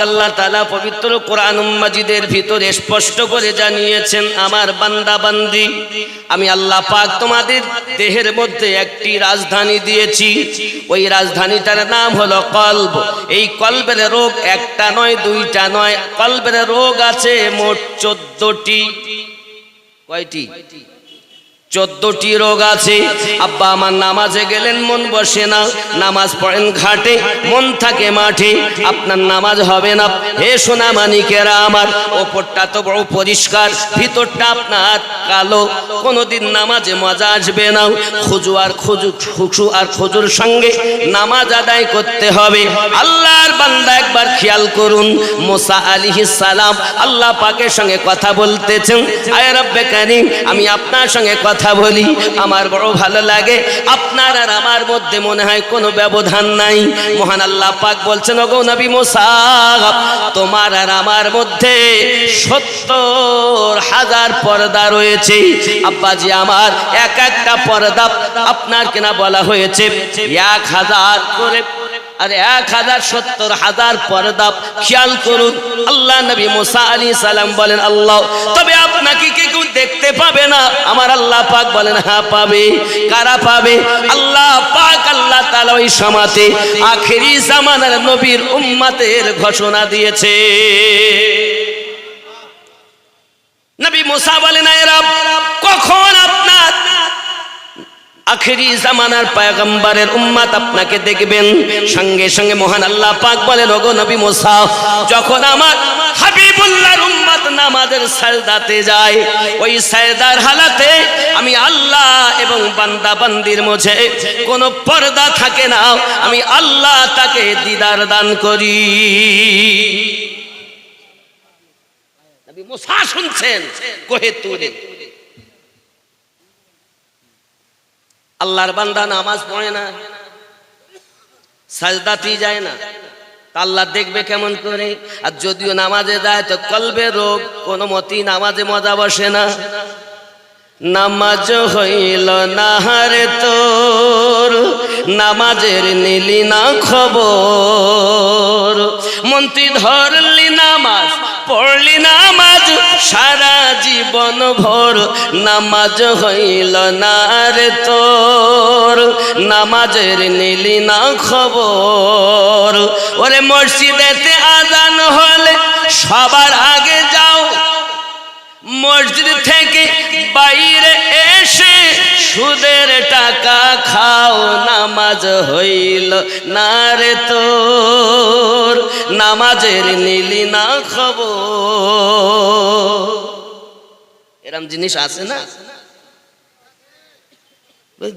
আল্লাহ তাআলা পবিত্র কোরআনুল মাজিদের ভিতরে স্পষ্ট করে জানিয়েছেন, আমার বান্দা বান্দি আমি আল্লাহ পাক তোমাদের দেহের মধ্যে একটি রাজধানী দিয়েছি। ওই রাজধানীটার নাম হলো কলব। এই কলবের রোগ একটা নয়, দুইটা নয়, কলবের রোগ আছে মোট 14টি। কয়টি? 14টি রোগ আছে। আব্বা আমার নামাজে গেলেন, মন বসে না, নামাজ পড়েন ঘাটে, মন থাকে মাঠে, আপনার নামাজ হবে না। হে সোনা মানিকেরা আমার, ওপরটা তো বড় পরিষ্কার, ভিতরটা আপনার কালো, কোনোদিন নামাজে মজা আসবে না। খুশু আর খুজুর সঙ্গে নামাজ আদায় করতে হবে। আল্লাহর বান্দা একবার খেয়াল করুন, মুসা আলাইহিস সালাম আল্লাহ পাকের সঙ্গে কথা বলতেছেন, আয় রব্বে কারীম আমি আপনার সঙ্গে কথা বলি, আমার বড় ভালো লাগে, আপনার আর আমার মধ্যে মনে হয় কোনো ব্যবধান নাই। মহান আল্লাহ পাক বলছেন, ওগো নবী মুসা, তোমার আর আমার মধ্যে 70,000 পর্দা রয়েছে। আব্বাজি আমার, এক একটা পর্দা আপনার কেনা বলা হয়েছে 1000 করে, আর 1070,000 পর্দা। খেয়াল করুন, আল্লাহ নবী মুসা আলাইহিস সালাম বলেন, আল্লাহ তবে আপনাকে কি কেউ দেখতে পাবে না? আমার আল্লাহ পাক বলেন, হ্যাঁ পাবে। কারা পাবে? আল্লাহ পাক আল্লাহ তাআলা ওই সমাতে আখেরি জামানার নবীর উম্মতের ঘোষণা দিয়েছে। নবী মুসা বলেন, আয় রব, কখন আপনার আখেরি জামানার পয়গম্বরের উম্মত আপনাকে দেখবেন? সঙ্গে সঙ্গে মহান আল্লাহ পাক বলেন, ওগো নবী মুসা, যখন আমার হাবিবুল্লাহর উম্মত নামাজের সাজদাতে যায়, ওই সাজদার হালাতে আমি আল্লাহ এবং বান্দা বান্দির মাঝে কোনো পর্দা থাকে না, আমি আল্লাহ তাকে দিদার দান করি। নবী মুসা শুনছেন কোহে তুরে, আল্লাহর বান্দা নামাজ পড়ে না, সাজদাতেই যায় না, আল্লাহ দেখবে কেমন করে? আর যদিও নামাজে যায় তো কলবে রোগ, কোনো মতেই নামাজে মজা বসে না। নামাজ হইল না রে তোর, নামাজের নিলি না খবর, মন্ত্রী ধরলি নামাজ, পড়লি নামাজ সারা জীবন ভোর, নামাজ হইল না রে তোর, নামাজের নিলি না খবর। ওরে মসজিদেতে আজান হলে সবার আগে যাও, মসজিদ থেকে বাইরে এসে সুদের টাকা খাও, নামাজ হইল না রে তোর, নামাজের নিলি না খবর। এরম জিনিস আছে না?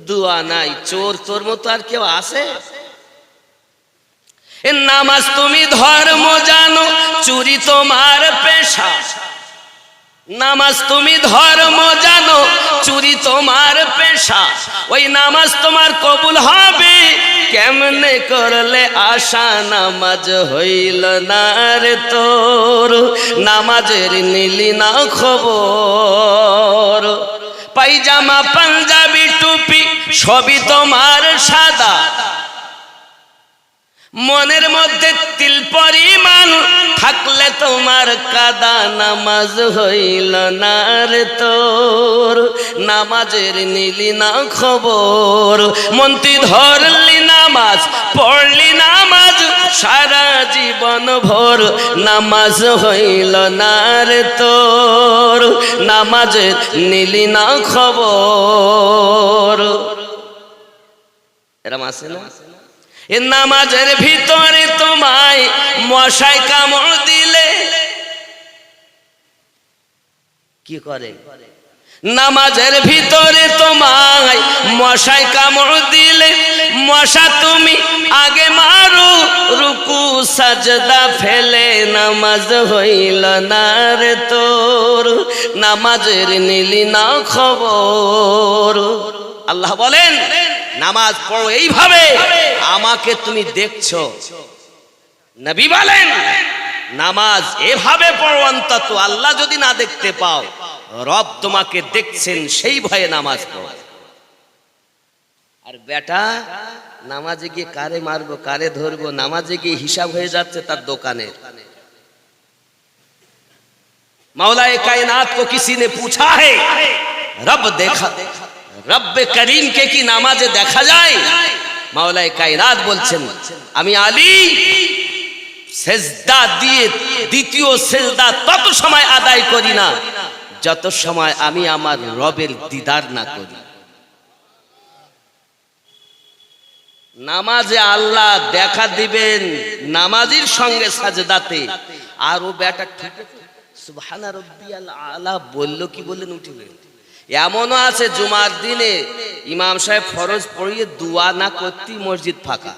দুয়া নাই, চোর তোর মতো আর কেউ আছে? নামাজ তুমি ধর্ম জানো, চুরি তোমার পেশা। নামাজ তুমি ধর্ম জানো, চুরি তোমার পেশা। ওই নামাজ তোমার কবুল হবে কেমনে করলে আশা, নামাজ হইল না রে তোর, নামাজের নিলি না খবর। পায়জামা পাঞ্জাবি টুপি সবই তোমার সাদা, মনের মধ্যে তিল পরিমাণ থাকলে তোমার কাদা, নামাজ হইল না রে তোর, নামাজের নিলি না খবর। মন্ত্রী ধরলি নামাজ, পড়লি নামাজ সারা জীবন ভোর, নামাজ হইল না রে তোর, নামাজের নিলি না খবর। এরম আছে না? এ নামাজের ভিতরে তোমায় মশায় কামড় দিলে কি করে? নামাজের ভিতরে তোমায় মশায় কামড় দিলে মশা তুমি আগে মারো, রুকু সাজদা ফেলে, নামাজ হইল না রে তোর, নামাজের নিলি না খবর। আল্লাহ বলেন, নামাজ পড়ো এইভাবে আমাকে তুমি দেখছো। নবী বলেন, নামাজ এভাবে পড়ো, অন্তত আল্লাহ যদি না দেখতে পাও, রব তোমাকে দেখছেন সেই ভয়ে নামাজ পড়ো। আর বেটা নামাজে গিয়ে কারে মারবো, কারে ধরবো, নামাজে গিয়ে হিসাব হয়ে যাচ্ছে তার দোকানের। मौलाए कायनात को किसी ने पूछा है रब देखा रब करीम के की नामाजे देखा যায়? मौलाए कायनात বলছেন আমি আলী সেজদা দিয়ে দ্বিতীয় সেজদা তত সময় আদায় করি না যত সময় আমি আমার রবের দিদার না করি। নামাজে আল্লাহ দেখা দিবেন নামাজির সঙ্গে সাজদাতে। আর ও বেটা ঠিক সুবহান রাব্বিয়াল আলা বললো কি বললেন উঠে গেল। এমনও আছে জুমার দিনে ইমাম সাহেব ফরজ পড়িয়ে দোয়া না করতেই মসজিদ ফাঁকা,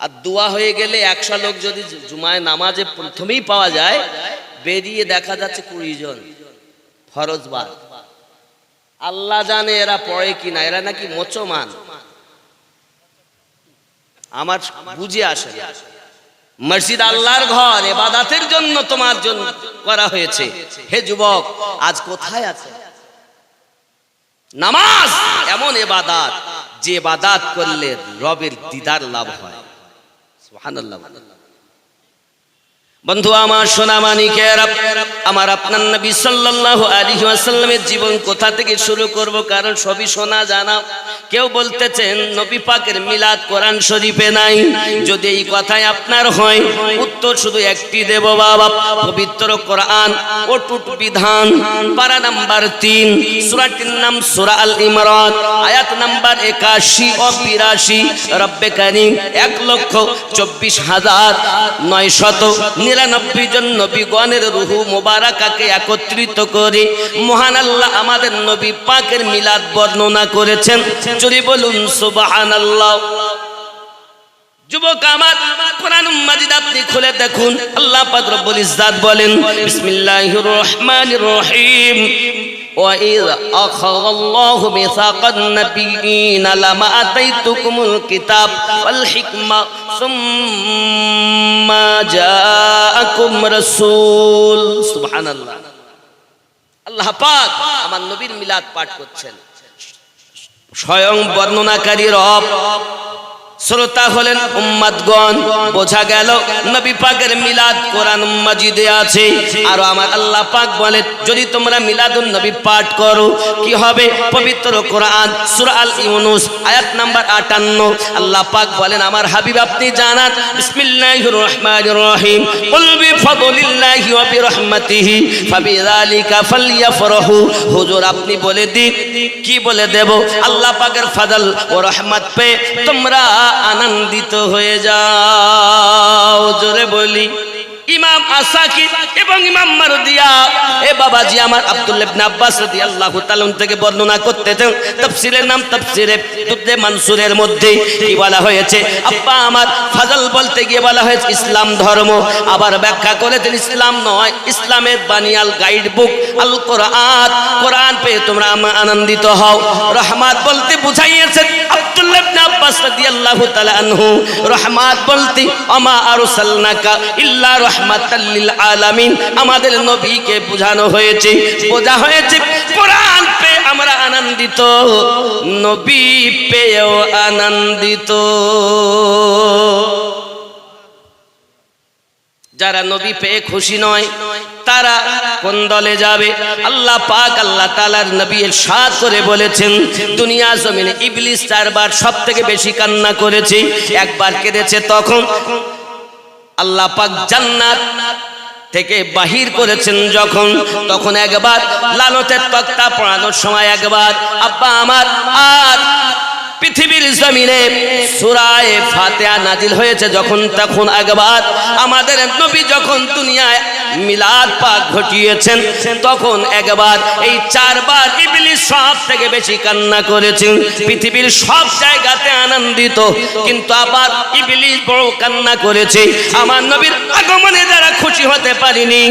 আর দোয়া হয়ে গেলে 100 লোক যদি জুমায় নামাজে প্রথমেই পাওয়া যায়, বেরিয়ে দেখা যাচ্ছে 20 জন ফরজ বাদ। আল্লাহ জানে এরা পড়ে কিনা, এরা নাকি মুসলমান আমার বুঝে আসে। মসজিদ আল্লাহর ঘর, ইবাদতের জন্য তোমার জন্য করা হয়েছে। হে যুবক, আজ কোথায় আছে? নামাজ এমন ইবাদত যে ইবাদত করলে রবের দিদার লাভ হয়। সুবহানাল্লাহ। বন্ধু আমার, সোনা মানিকের, আমার আপনার নবী সাল্লাল্লাহু আলাইহি ওয়াসাল্লামের জীবন কোথা থেকে শুরু করব, কারণ সবই শোনা জানা। কেউ বলতেছেন নবী পাকের মিলাদ কোরআন শরীফে নাই। যদি এই কথাই আপনার হয়, উত্তর শুধু একটি দেব বাবা। পবিত্র কোরআন অটুট বিধান, পারা নাম্বার 3, সূরাটির নাম সূরা আল ইমরান, আয়াত নাম্বার 81 ও 82। রব্বে কারীম 1,24,999 জন নবীগণের রূহ মুবারাকাকে একত্রিত করে মহান আল্লাহ আমাদের নবী পাকের মিলাদ বর্ণনা করেছেন। যদি বলুন সুবহানাল্লাহ। যুবক আমার, কোরআন মাজিদ আপনি খুলে দেখুন, আল্লাহ পাক রব্বুল ইজ্জাত বলেন বিসমিল্লাহির রহমানির রহিম وَإِذْ أَخَذَ اللَّهُ مِيثَاقَ النَّبِيِّينَ لَمَا آتَيْتُكُمُ الْكِتَابَ وَالْحِكْمَةَ ثُمَّ جَاءَكُمْ رَسُولٌ সুবহানাল্লাহ। আল্লাহ পাক আমার নবীর মিলাদ পাঠ করছেন। স্বয়ং বর্ণনাকারী রব, শ্রোতা হলেন উম্মতগণ। বোঝা গেল নবী পাকের মিলাদ কোরআন মাজিদে আছে। আর আমার আল্লাহ পাক বলে যদি তোমরা মিলাদুন নবী পাঠ করো কি হবে? পবিত্র কোরআন সূরা আল ইউনুস আয়াত নাম্বার 58 আল্লাহ পাক বলেন আমার হাবিব আপনি জানান বিসমিল্লাহির রহমানির রহিম কুল বিফাদলিল্লাহি ওয়া বিরহমাতিহি ফাবিযালিকা ফালইফরাহু। হুজুর আপনি বলে দিন, কি বলে দেব? আল্লাহ পাকের ফজল ও রহমত পেয়ে তোমরা আনন্দিত হয়ে যাও। জোরে বলি ইমাম আসাকির এবং ইমাম মারদিয়া। এ বাবাজি আমার, আব্দুল্লাহ ইবনে আব্বাস রাদিয়াল্লাহু তাআলা থেকে বর্ণনা করতেছেন। তাফসীরের নাম তাফসীরে দুররে মানসুরের মধ্যে কি বলা হয়েছে? আব্বা আমার ফজল বলতে গিয়ে বলা হয়েছে ইসলাম ধর্ম। আবার ব্যাখ্যা করেছেন ইসলাম নয়, ইসলামের বানিয়াল গাইড বুক আল কোরআন। কোরআন পেয়ে তোমরা আনন্দিত হও। রহমত বলতে বুঝাইয়েছেন আব্দুল্লাহ ইবনে আব্বাস রাদিয়াল্লাহু তাআলা আনহু। রহমত বলতে আমা আরসালনাকা ইল্লা রাহমাতাল লিল আলামিন, আমাদের নবীকে বোঝানো হয়েছে, বোঝা হয়েছে কোরআন পেয়ে আমরা আনন্দিত, নবী পেয়েও আনন্দিত। যারা নবী পেয়ে খুশি নয় তারা কোন দলে যাবে? আল্লাহ পাক আল্লাহ তাআলার নবী ইরশাদ করে বলেছেন দুনিয়া জমিনে ইবলিস 4 বার সবথেকে বেশি কান্না করেছে। একবার কেঁদেছে তখন আল্লাহ পাক জান্নাত থেকে বাহির করেছেন যখন, তখন একবার লানতের তক্তা পড়ানোর সময় একবার। আব্বা আমার, আর পৃথিবীর জমিনে সূরা ফাতিহা নাজিল হয়েছে যখন, তখন একবার। আমাদের নবী যখন দুনিয়ায় মিলাদ পাক ঘটিয়েছেন তখন একবার। এই 4 বার ইবলিস সব থেকে বেশি কান্না করেছেন। পৃথিবীর সব জায়গাতে আনন্দিত, কিন্তু আবার ইবলিস বড় কান্না করেছে। আমার নবীর আগমনে যারা খুশি হতে পারেনি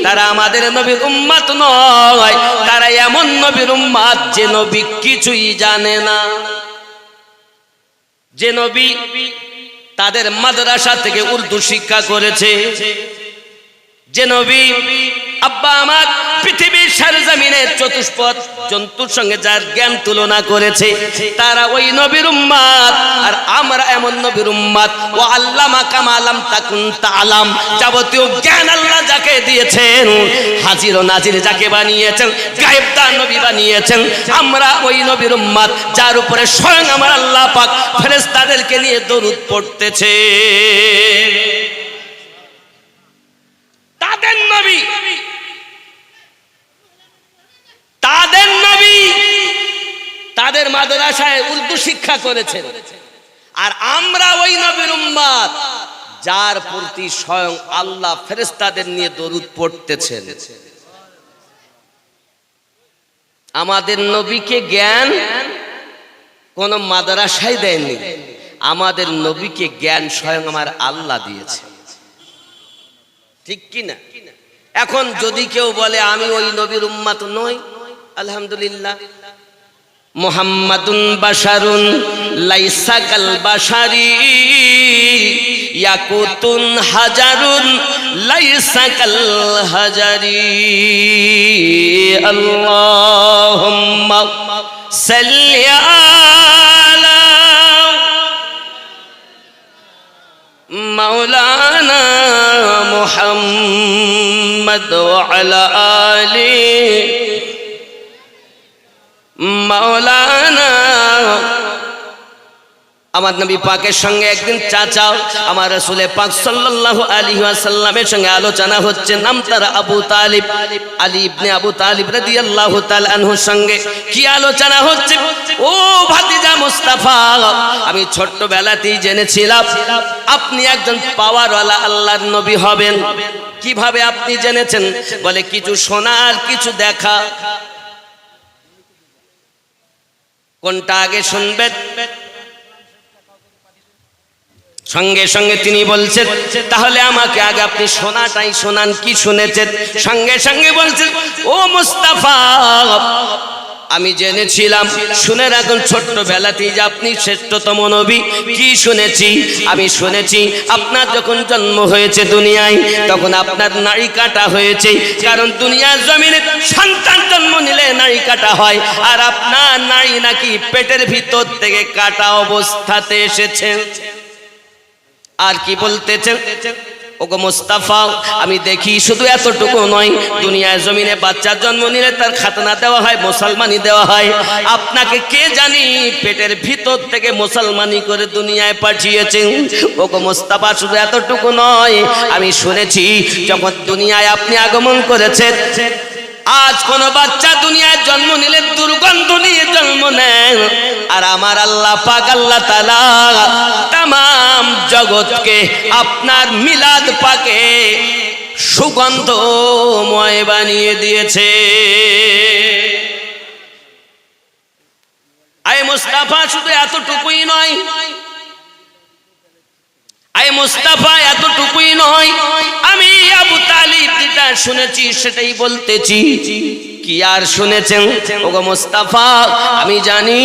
তারা আমাদের নবীর উম্মত নয়, তারা এমন নবীর উম্মত যে নবী কিছুই জানে না, যে নবী তাদের মাদ্রাসা থেকে উর্দু শিক্ষা করেছে, যে নবী আব্বা আমার পৃথিবীর সরজমিনে চতুষ্পদ জন্তুর সঙ্গে যার জ্ঞান তুলনা করেছে তারা ওই নবীর উম্মত। আর আমরা এমন নবীর উম্মত ও আল্লামা কামা লাম তাকুন তাআলাম, যাবতীয় জ্ঞান আল্লাহ যাকে যাকে দিয়েছেন, হাজির ও নাজির যাকে বানিয়েছেন, গায়েবদার নবী বানিয়েছেন, আমরা ওই নবীর উম্মত যার উপরে স্বয়ং আমার আল্লাহ পাক ফেরেশতাদেরকে নিয়ে দরুদ পড়তেছে। তাদের নবী, তাদের নবী তাদের মাদ্রাসায় উর্দু শিক্ষা করেছেন, আর আমরা ওই নবীর উম্মত যার প্রতি স্বয়ং আল্লাহ ফেরেশতাদের নিয়ে দরুদ পড়তেছেন। আমাদের নবীকে জ্ঞান কোন মাদ্রাসায় দেয়নি, আমাদের নবীকে জ্ঞান স্বয়ং আমার আল্লাহ দিয়েছে। ঠিক কি না? এখন যদি কেউ বলে আমি ওই নবীর উম্মত নই, আলহামদুলিল্লাহ, মুহাম্মাদুন বাশারুন লাইসা কাল বাশারি ইয়াকুতুন হাজারুন লাইসা কাল হাজারি। আল্লাহুম্মা সাল্লি আলা মাওলানা মুহাম্মদ ওয়া আলা আলি মাওলানা। আমার নবী পাকের সঙ্গে একদিন চাচা আমার রাসূল পাক সাল্লাল্লাহু আলাইহি ওয়াসাল্লামের সঙ্গে আলোচনা হচ্ছে, নাম তার আবু তালিব, আলী ইবনে আবু তালিব রাদিয়াল্লাহু তাআলা আনহুর সঙ্গে কি আলোচনা হচ্ছে। ও ভাতিজা মুস্তাফা, আমি ছোট্টবেলাতেই জেনেছিলাম আপনি একজন পাওয়ারওয়ালা আল্লাহর নবী হবেন। কিভাবে আপনি জেনেছেন? বলে কিছু শোনা আর কিছু দেখা। কোনটা আগে শুনবেন? সঙ্গে সঙ্গে তিনি বলছেন তাহলে আমাকে আগে আপনি শোনাটাই শোনান, কি শুনেছেন? সঙ্গে সঙ্গে বলছেন, ও মুস্তাফা, আমি জেনেছিলাম, শুনে রাখুন ছোট্টবেলাতেই যে আপনি শ্রেষ্ঠতম নবী। কি শুনেছি? আমি শুনেছি আপনার যখন জন্ম হয়েছে দুনিয়ায়, তখন আপনার নাড়ি কাটা হয়েছে, কারণ দুনিয়ার জমিনে সন্তান জন্ম নিলে নাড়ি কাটা হয়, আর আপনার নাড়ি নাকি পেটের ভিতর থেকে কাটা অবস্থাতে এসেছে। আর কি বলতেছেন? ওগো মুস্তাফা, আমি দেখি শুধু এতটুকু নয়, দুনিয়ার জমিনে বাচ্চার জন্ম নিলে তার খাতনা দেওয়া হয়, মুসলমানি দেওয়া হয়। আপনাকে কে জানি পেটের ভিতর থেকে মুসলমানি করে দুনিয়ায় পাঠিয়েছেন। ওগো মুস্তাফা, শুধু এতটুকু নয়, আমি শুনেছি যখন দুনিয়ায় আপনি আগমন করেছেন, আজ কোন বাচ্চা দুনিয়ায় জন্ম নিলে দুর্গন্ধ নিয়ে জন্ম নেন, আর আমার আল্লাহ পাক আল্লাহ তাআলা তামাম জগৎকে আপনার মিলাদ পাকে সুগন্ধময় বানিয়ে দিয়েছে। আয় মুস্তাফা, শুধু এতটুকুই নয়, আয় মুস্তাফা, এতটুকুই নয়, আমি আবু তালিব যেটা শুনেছি সেটাই বলতেছি। কি আর শুনেছেন? ওগো মুস্তাফা, আমি জানি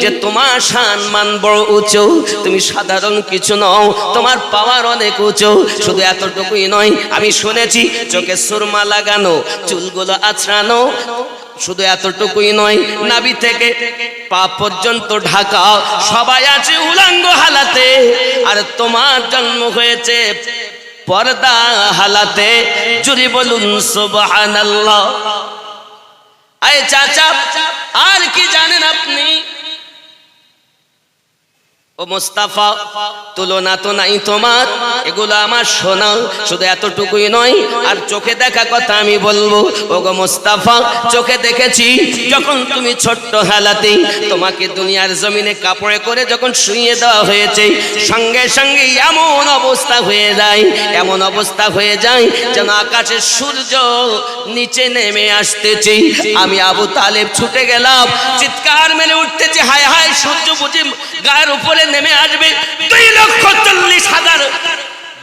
যে তোমার সম্মান বড় উঁচু, তুমি সাধারণ কিছু নও, তোমার পাওয়ার অনেক উঁচু। শুধু এতটুকুই নয়, আমি শুনেছি চোখে সুরমা লাগানো, চুলগুলো আঁচড়ানো। শুধু এতটুকুই নয়, নাভি থেকে পা পর্যন্ত ঢাকা, সবাই আছে উলঙ্গ হালাতে, আর তোমার জন্ম হয়েছে পর্দা হালাতে। জুরি বলুন সুবহানাল্লাহ। আয় চাচা, আর কি জানেন আপনি? ও মুস্তাফা, তুলনা তো নাই তোমার, এগুলো আমার শোনা। শুধু এতটুকুই নয়, আর চোখে দেখা কথা আমি বলবো। ওগো মুস্তাফা, চোখে দেখেছি যখন তুমি ছোট্ট হালাতেই তোমাকে দুনিয়ার জমিনে কাপড়ে করে যখন শুইয়ে দেওয়া হয়েছে, সঙ্গে সঙ্গে এমন অবস্থা হয়ে যায়, এমন অবস্থা হয়ে যায় যেন আকাশের সূর্য নিচে নেমে আসতেছে। আমি আবু তালেব ছুটে গেলাম, চিৎকার মেরে উঠতেছি, হায় হায়, সূর্য বুঝি গায়ের উপরে নেমে আসবে।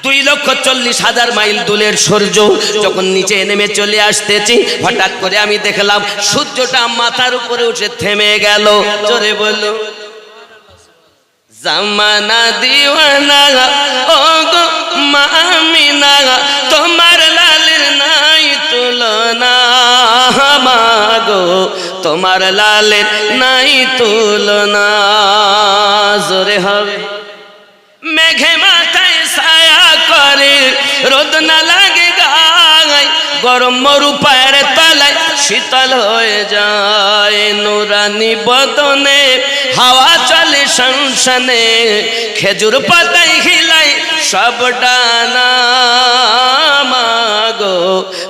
2,40,000 মাইল দূরের সূর্য যখন নিচে নেমে চলে আসতেছি, হঠাৎ করে আমি দেখলাম সূর্যটা মাথার উপরে উঠে থেমে গেল। জোরে বলো জামানা দিওয়ানা, ও গো মামিনা, তোমার লালের নাই তুলনা, মাগো তোমার লালের নাই তুলনা। জোরে হবে। মেঘে মাথায় ছায়া করে, রোদ না লাগে গায়, গরম মরু পায়ের তলায় শীতল হয়ে যায়, নুরানি বদনে হাওয়া চলে শানশানে, খেজুর পাতায় হিলাই সব ডানা, মাগো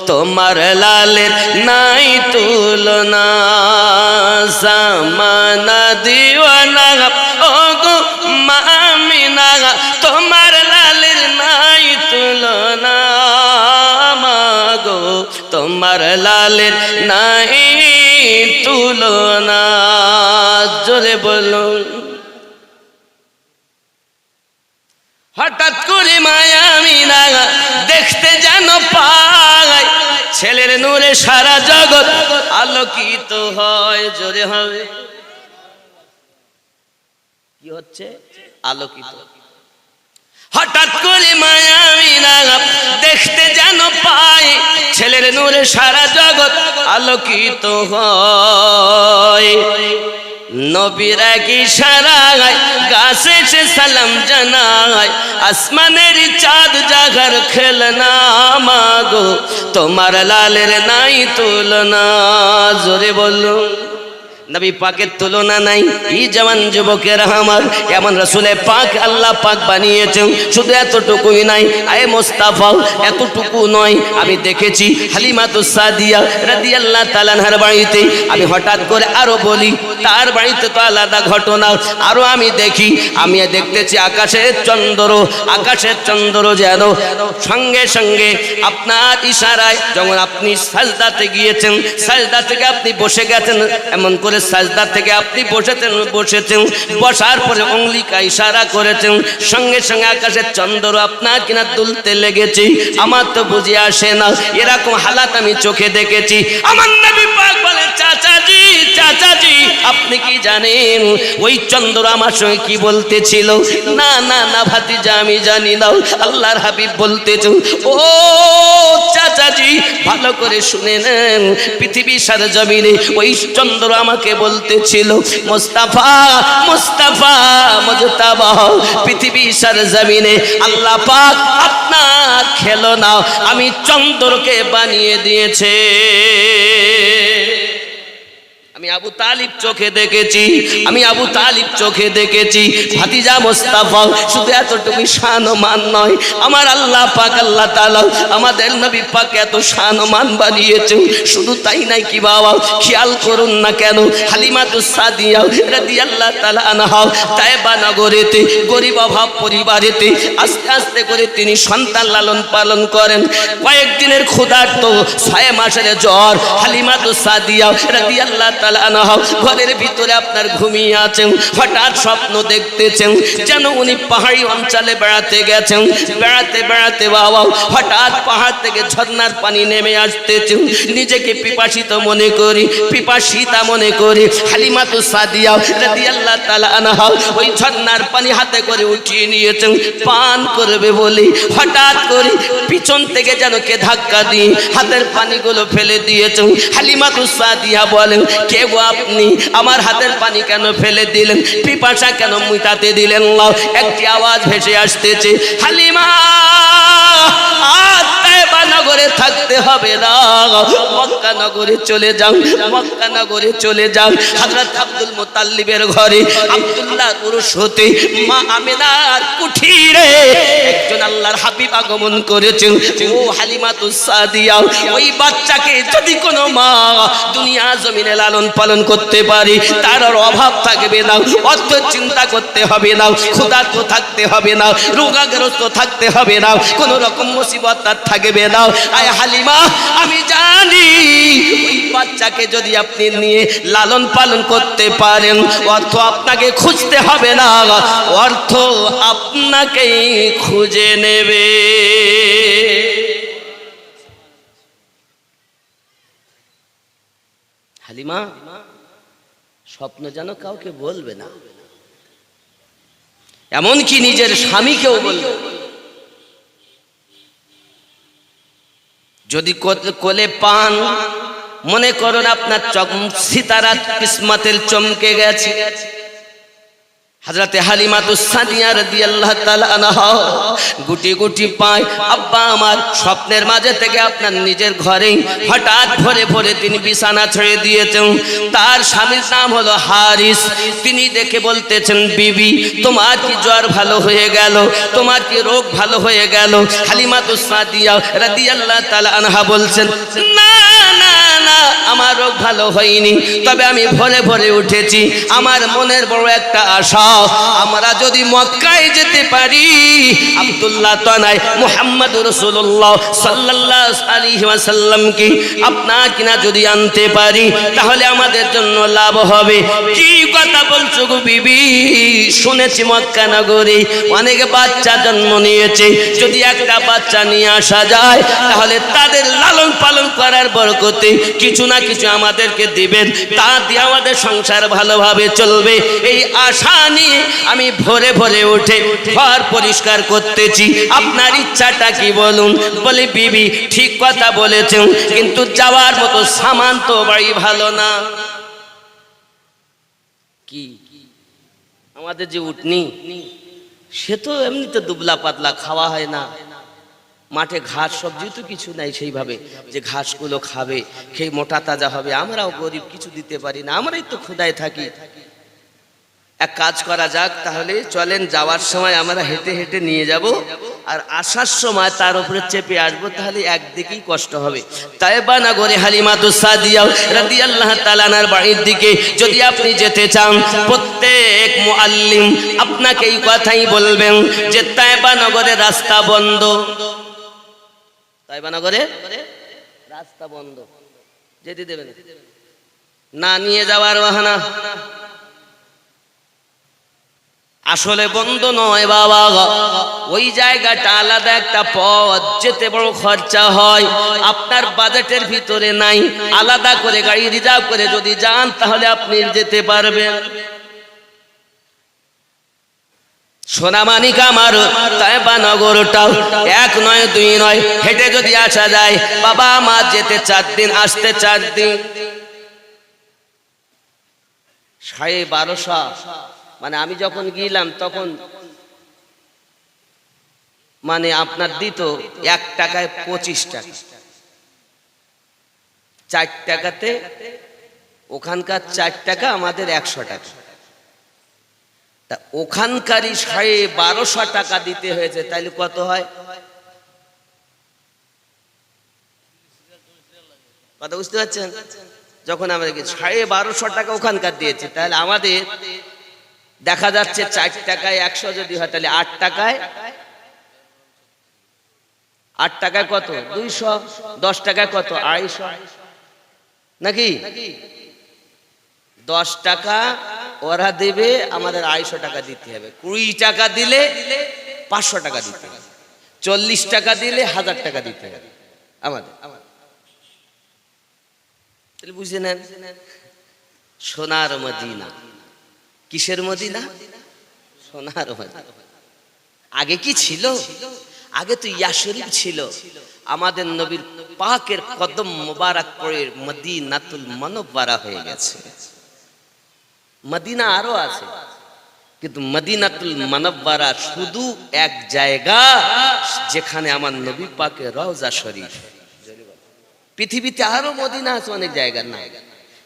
তোমার লালের নাই তুলনা, জামানা দিওয়ানা ওগো মা আমিনা, তোমার লালের নাই তুলনা, মাগো তোমার লালের নাই তুলনা। জোরে বলুন। হঠাৎ করে মায়া আমিনা দেখতে যেন পায়, ছেলের নূরে সারা জগৎ আলোকিত হয়। জোরে হবে। কি হচ্ছে? আলোকিত। হঠাৎ করে মায়া আমিনা দেখতে যেন পায়, ছেলের নূরে সারা জগৎ আলোকিত হয়। নবীর এক ইশারায় গাছে সে সালাম জানায়, আসমানের চাঁদ জাগার খেলনা, মাগো তোমার লালের নাই তুলনা। জোরে বলুন। নবী পাকের তুলনা নাই। এই জওয়ান যুবকেরা আমার, এমন রাসূলে পাক আল্লাহ পাক বানিয়েছেন। শুধু এতটুকুই নাই, আয়ে মোস্তাফা এতটুকু নয়। আমি দেখেছি হালিমাতুস সাদিয়া রাদিয়াল্লাহু তাআলা আনহার বাড়িতে, আমি হঠাৎ করে আরো বলি তার বাড়িতে তো আলাদা ঘটনা। আরো আমি দেখি, আমি দেখতেছি আকাশের চন্দ্র যেন সঙ্গে সঙ্গে আপনার ইশারায়, যখন আপনি সাজদাতে গিয়েছেন, সাজদা থেকে আপনি বসে গেছেন, এমন করে সাজদা থেকে আপনি বসেছেন, বসার পরে অঙ্গলিকা ইশারা করেছেন, সঙ্গে সঙ্গে আকাশের চন্দ্র আপনার কিনা দুলতে লেগেছে। আমার তো বুঝে আসে না, এরকম হালাত আমি চোখে দেখেছি। আমার নবী পাক বলে, চাচাজি চাচাজি আপনি কি জানেন ওই চন্দ্র আমার সঙ্গে কি বলতেছিল? না না না ভাতিজা আমি জানি না, আল্লাহর হাবিব বলতেছেন। ও চাচাজি ভালো করে শুনে নেন, পৃথিবী সারা জমিনে ওই চন্দ্র আমাকে বলতেছিল, মুস্তাফা মুস্তাফা মুজতাবা, পৃথিবী সারা জমিনে আল্লাহ পাক আপনার খেলনা আমি চন্দ্রকে বানিয়ে দিয়েছে। আমি আবু তালিব চোখে দেখেছি, আমি আবু তালিব চোখে দেখেছি। ভাতিজা মুস্তাফা শুধু এতটুকু শান ও মান নয়, আমার আল্লাহ পাক আল্লাহ তাআলা আমাদের নবী পাক এত শান ও মান বানিয়েছেন। শুধু তাই নাই কি বাবা, খেয়াল করুন না কেন হালিমাতুস সাদিয়া রাদিয়াল্লাহু তাআলা আনহা তায়েবা নগরেতে গরিব অভাব পরিবারেতে আস্তে আস্তে করে তিনি সন্তান লালন পালন করেন। কয়েকদিনের ক্ষুধার্ত, 6 মাসের জ্বর, হালিমাতুস সাদিয়া রাদিয়াল্লাহু তাআলা আনহা ঘরের ভিতরে আপনার ঘুমিয়ে আছেন। হঠাৎ স্বপ্ন দেখতেছেন যেন উনি পাহাড়ি অঞ্চলে বেড়াতে গেছেন। বেড়াতে বেড়াতে বাবা হঠাৎ পাহাড় থেকে ঝর্ণার পানি নেমে আসতেছে। নিজেকে পিপাসিতা মনে করি হালিমাতুস সাদিয়া রাদিয়াল্লাহু তাআলা আনহা ওই ঝর্ণার পানি হাতে করে উঠিয়ে নিয়েছেন পান করবে বলে, হঠাৎ করে পিছন থেকে যেন কে ধাক্কা দিয়ে হাতের পানিগুলো ফেলে দিয়েছেন। হালিমাতুস সাদিয়া বলেন, কে গো আপনি? আমার হাতের পানি কেন ফেলে দিলেন? পিপাসা কেন মিটাতে দিলেন না? একটি আওয়াজ ভেসে আসতেছে, হালিমা তায়েবা নগরে থাকতে হবে না, মক্কা নগরে চলে যাও, মক্কা নগরে চলে যাও। হযরত আব্দুল মুত্তালিবের ঘরে আব্দুল্লাহ উরুস হতে মা আমিনার কুঠিরে একজন আল্লাহর হাবিব আগমন করেছেন। ও হালিমাতুস সাদিয়া, ওই বাচ্চাকে যদি কোনো মা দুনিয়া জমিনে লালন পালন করতে পারে, তার আর অভাব থাকবে না, অর্থ চিন্তা করতে হবে না, ক্ষুধার্ত থাকতে হবে না, রোগাগ্রস্ত থাকতে হবে না, কোনো রকম মুসিবত তার থাকবে না। আয় হালিমা, আমি জানি ওই বাচ্চাকে যদি আপনি নিয়ে লালন পালন করতে পারেন, অর্থ আপনাকে খুঁজতে হবে না, অর্থ আপনাকেই খুঁজে নেবে। হালিমা স্বপ্ন যেন কাউকে বলবে না, এমনকি নিজের স্বামীকেও বলবে। যদি কোলে পান, মনে করুন আপনার সিতারা কিসমতের চমকে গেছে, হযরতে হালিমাতুস সাদিয়া রাদিয়াল্লাহু তাআলা আনহা গুটি গুটি পায় আব্বা আমার স্বপ্নের মাঝে থেকে আপনার নিজের ঘরে হঠাৎ ভোরে ভোরে তিনি বিছানা ছেড়ে দিয়েছেন। তার স্বামীর নাম হলো হারিস। তিনি দেখে বলতেছেন, বিবি তোমার কি জ্বর ভালো হয়ে গেল, তোমার কি রোগ ভালো হয়ে গেল? হালিমাতুস সাদিয়া রাদিয়াল্লাহু তাআলা আনহা বলছেন, না না না, আমার রোগ ভালো হয়নি, তবে আমি ভোরে ভোরে উঠেছি। আমার মনের বড় একটা আশা, আমরা যদি মক্কায় যেতে পারি, আব্দুল্লাহ তানাই মুহাম্মদুর রাসূলুল্লাহ সাল্লাল্লাহু আলাইহি ওয়াসাল্লামকে আপনার কিনা যদি আনতে পারি, তাহলে আমাদের জন্য লাভ হবে। কি কথা বলছো গো বিবি? শুনেছি মক্কা নগরে অনেক বাচ্চা জন্ম নিয়েছে, যদি একটা বাচ্চা নিয়ে আসা যায়, তাহলে তাদের লালন পালন করার বরকতে কিছু না কিছু আমাদেরকে দিবেন, তা দিয়ে আমাদের সংসার ভালোভাবে চলবে। এই আশা নিয়ে আমি ভোরে ভোরে উঠে ঘর পরিষ্কার করতেছি। আপনার ইচ্ছাটা কি বলুন? বলে, বিবি ঠিক কথা বলেছেন, কিন্তু যাওয়ার মতো সামান তো বাড়ি ভালো না। কি আমাদের যে উটনি, সে তো এমনিতে দুবলা পাতলা, খাওয়া হয় না। মাঠে ঘাস সবজি তো কিছু নাই সেইভাবে যে ঘাসগুলো খাবে, খেয়ে মোটা তাজা হবে। আমরাও গরিব, কিছু দিতে পারি না, আমরাই তো ক্ষুধায় থাকি। এক কাজ করা যাক, তাহলে চলেন যাওয়ার সময় আমরা হেঁটে হেঁটে নিয়ে যাব, আর আসার সময় তার উপরে চেপে আসবো, তাহলে একদিকেই কষ্ট হবে। তায়েবা নগরে হালিমাতুস সাদিয়া রাদিয়াল্লাহু তাআলা আনহার বাড়ির দিকে যদি আপনি যেতে চান, প্রত্যেক মুআল্লিম আপনাকে এই কথাই বলবেন যে তায়েবা নগরে রাস্তা বন্ধ। তায়েবা নগরে রাস্তা বন্ধ, যেতে দেবেন না, নিয়ে যাওয়ার বাহানা। আসলে বন্ধ নয় বাবা, ওই জায়গাটা আলাদা একটা পথ, যেতে বড় খরচা হয়, আপনার বাজেটের ভিতরে নাই। আলাদা করে গাড়ি রিজার্ভ করে যদি যান, তাহলে আপনি যেতে পারবেন। সোনামানিক আমার তায়েবা নগরটাও এক নয় দুই নয়, হেঁটে যদি আসা যায়, বাবা আমার যেতে 4 দিন, আসতে 4 দিন, 1250। মানে আমি যখন গিয়েলাম তখন মানে আপনার দিত 1 টাকায় 25 টাকা, 4 টাকাতে, ওখানকার 4 টাকা, আমাদের 100 টাকা। তা ওখানকারই 1250 টাকা দিতে হয়েছে, তাইলে কত হয়? কথা বুঝতে পারছেন? যখন আমরা 1250 টাকা ওখানকার দিয়েছি, তাহলে আমাদের দেখা যাচ্ছে 4 টাকায় 100 যদি হয়, তাহলে 8 টাকায়, 8 টাকায় কত? 200। 10 টাকায় কত? 250, নাকি? 10 টাকা ওরা দেবে, আমাদের 250 টাকা দিতে হবে। 20 টাকা দিলে 500 টাকা দিতে হবে। 40 টাকা দিলে 1000 টাকা দিতে হবে আমাদের। তাহলে বুঝে নেন, সোনার মদিনা। কিসের মদিনা? সোনার মদিনা। আগে কি ছিল? আগে তো ইয়া শরীফ ছিল। আমাদের নবীর পাকের কদম মোবারক পড়ে মদিনাতুল মুনাওয়ারা হয়ে গেছে। মদিনা আরো আছে, কিন্তু মদিনাতুল মুনাওয়ারা শুধু এক জায়গা, যেখানে আমার নবী পাকের রওজা শরীফ। পৃথিবীতে আরো মদিনা আছে, অনেক জায়গার নাম,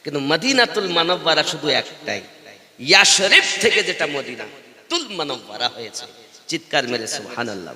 কিন্তু মদিনাতুল মুনাওয়ারা শুধু একটাই। ইয়া শরীফ থেকে যেটা মদিনাতুল মুনাওয়ারা হয়েছে। চিৎকার মেরে সুবহানাল্লাহ।